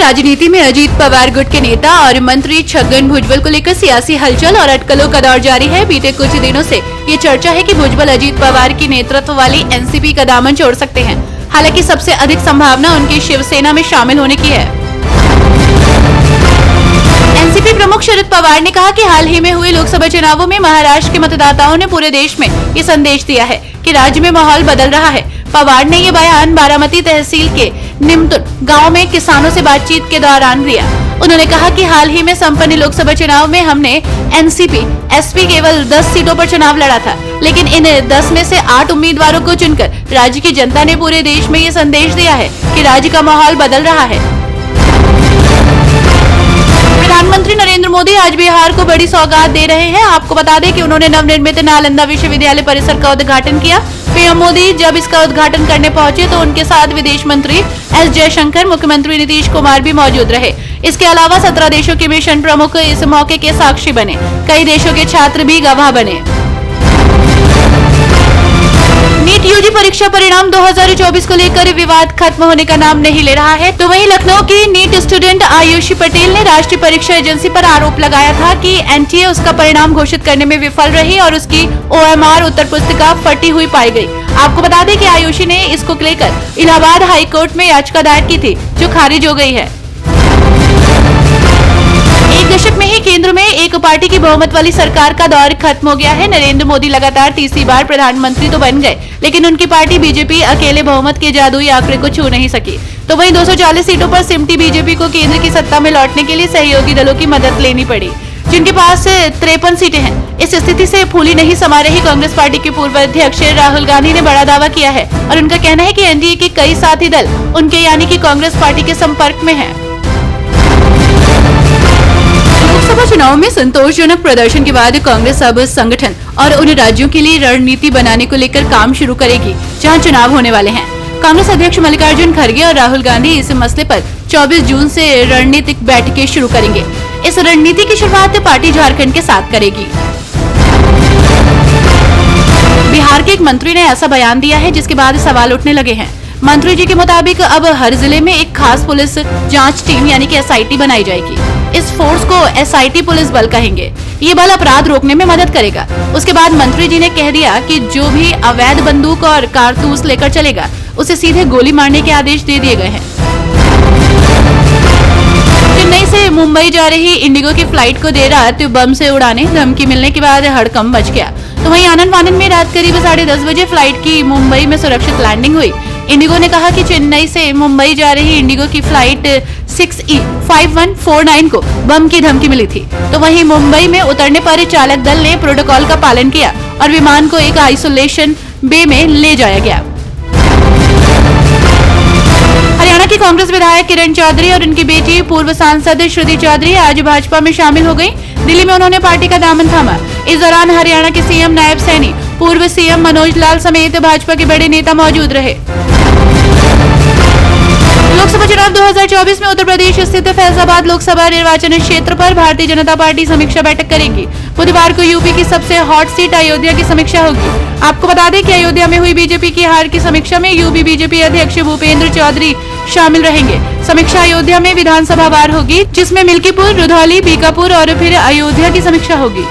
राजनीति में अजीत पवार गुट के नेता और मंत्री छगन भुजबल को लेकर सियासी हलचल और अटकलों का दौर जारी है। बीते कुछ दिनों से ये चर्चा है कि भुजबल अजीत पवार की नेतृत्व वाली एनसीपी का दामन छोड़ सकते हैं। हालांकि सबसे अधिक संभावना उनकी शिवसेना में शामिल होने की है। एनसीपी प्रमुख शरद पवार ने कहा कि हाल ही में हुए लोकसभा चुनावों में महाराष्ट्र के मतदाताओं ने पूरे देश में ये संदेश दिया है कि राज्य में माहौल बदल रहा है। पवार ने ये बयान बारामती तहसील के निमतुन गांव में किसानों से बातचीत के दौरान दिया। उन्होंने कहा कि हाल ही में संपन्न लोकसभा चुनाव में हमने एनसीपी एसपी केवल 10 सीटों पर चुनाव लड़ा था, लेकिन इन 10 में से 8 उम्मीदवारों को चुनकर राज्य की जनता ने पूरे देश में ये संदेश दिया है कि राज्य का माहौल बदल रहा है। प्रधानमंत्री नरेंद्र मोदी आज बिहार को बड़ी सौगात दे रहे हैं। आपको बता दें कि उन्होंने नवनिर्मित नालंदा विश्वविद्यालय परिसर का उद्घाटन किया। पीएम मोदी जब इसका उद्घाटन करने पहुंचे तो उनके साथ विदेश मंत्री एस जयशंकर, मुख्यमंत्री नीतीश कुमार भी मौजूद रहे। इसके अलावा 17 देशों के मिशन प्रमुख इस मौके के साक्षी बने। कई देशों के छात्र भी गवाह बने। नीट यूजी परीक्षा परिणाम 2024 को लेकर विवाद खत्म होने का नाम नहीं ले रहा है। तो वहीं लखनऊ की नीट स्टूडेंट आयुषी पटेल ने राष्ट्रीय परीक्षा एजेंसी पर आरोप लगाया था कि एनटीए उसका परिणाम घोषित करने में विफल रही और उसकी ओएमआर उत्तर पुस्तिका फटी हुई पाई गई। आपको बता दें कि आयुषी ने इसको लेकर इलाहाबाद हाई कोर्ट में याचिका दायर की थी, जो खारिज हो गई है। एक दशक में ही केंद्र में एक पार्टी की बहुमत वाली सरकार का दौर खत्म हो गया है। नरेंद्र मोदी लगातार तीसरी बार प्रधानमंत्री तो बन गए, लेकिन उनकी पार्टी बीजेपी अकेले बहुमत के जादुई आंकड़े को छू नहीं सकी। तो वहीं 240 सीटों पर सिमटी बीजेपी को केंद्र की सत्ता में लौटने के लिए सहयोगी दलों की मदद लेनी पड़ी, जिनके पास 53 सीटें हैं। इस स्थिति से फूली नहीं समा रही कांग्रेस पार्टी के पूर्व अध्यक्ष राहुल गांधी ने बड़ा दावा किया है और उनका कहना है कि एनडीए के कई साथी दल उनके यानी कि कांग्रेस पार्टी के संपर्क में हैं। लोकसभा चुनाव में संतोषजनक प्रदर्शन के बाद कांग्रेस अब संगठन और उन राज्यों के लिए रणनीति बनाने को लेकर काम शुरू करेगी जहां चुनाव होने वाले हैं। कांग्रेस अध्यक्ष मल्लिकार्जुन खड़गे और राहुल गांधी इस मसले पर 24 जून से रणनीतिक बैठकें शुरू करेंगे। इस रणनीति की शुरुआत पार्टी झारखंड के साथ करेगी। बिहार के एक मंत्री ने ऐसा बयान दिया है जिसके बाद सवाल उठने लगे हैं। मंत्री जी के मुताबिक अब हर जिले में एक खास पुलिस जांच टीम यानी कि एसआईटी बनाई जाएगी। इस फोर्स को एसआईटी पुलिस बल कहेंगे। ये बल अपराध रोकने में मदद करेगा। उसके बाद मंत्री जी ने कह दिया कि जो भी अवैध बंदूक और कारतूस लेकर चलेगा उसे सीधे गोली मारने के आदेश दे दिए गए हैं। चेन्नई से मुंबई जा रही इंडिगो की फ्लाइट को देर रात बम से उड़ाने धमकी मिलने के बाद हड़कंप मच गया। तो वहीं आनंद फानन में रात करीब 10:30 बजे फ्लाइट की मुंबई में सुरक्षित लैंडिंग हुई। इंडिगो ने कहा कि चेन्नई से मुंबई जा रही इंडिगो की फ्लाइट 6E5149 को बम की धमकी मिली थी। तो वहीं मुंबई में उतरने पर चालक दल ने प्रोटोकॉल का पालन किया और विमान को एक आइसोलेशन बे में ले जाया गया। हरियाणा की कांग्रेस विधायक किरण चौधरी और उनकी बेटी पूर्व सांसद श्रुति चौधरी आज भाजपा में शामिल हो गयी। दिल्ली में उन्होंने पार्टी का दामन थामा। इस दौरान हरियाणा के सीएम नायब सैनी, पूर्व सीएम मनोज लाल समेत भाजपा के बड़े नेता मौजूद रहे। लोकसभा चुनाव 2024 में उत्तर प्रदेश स्थित फैजाबाद लोकसभा निर्वाचन क्षेत्र पर भारतीय जनता पार्टी समीक्षा बैठक करेगी। बुधवार को यूपी की सबसे हॉट सीट अयोध्या की समीक्षा होगी। आपको बता दें कि अयोध्या में हुई बीजेपी की हार की समीक्षा में यूपी बीजेपी अध्यक्ष भूपेंद्र चौधरी शामिल रहेंगे। समीक्षा अयोध्या में विधानसभा वार होगी, जिसमें मिल्कीपुर, रुधौली, बीकापुर और फिर अयोध्या की समीक्षा होगी।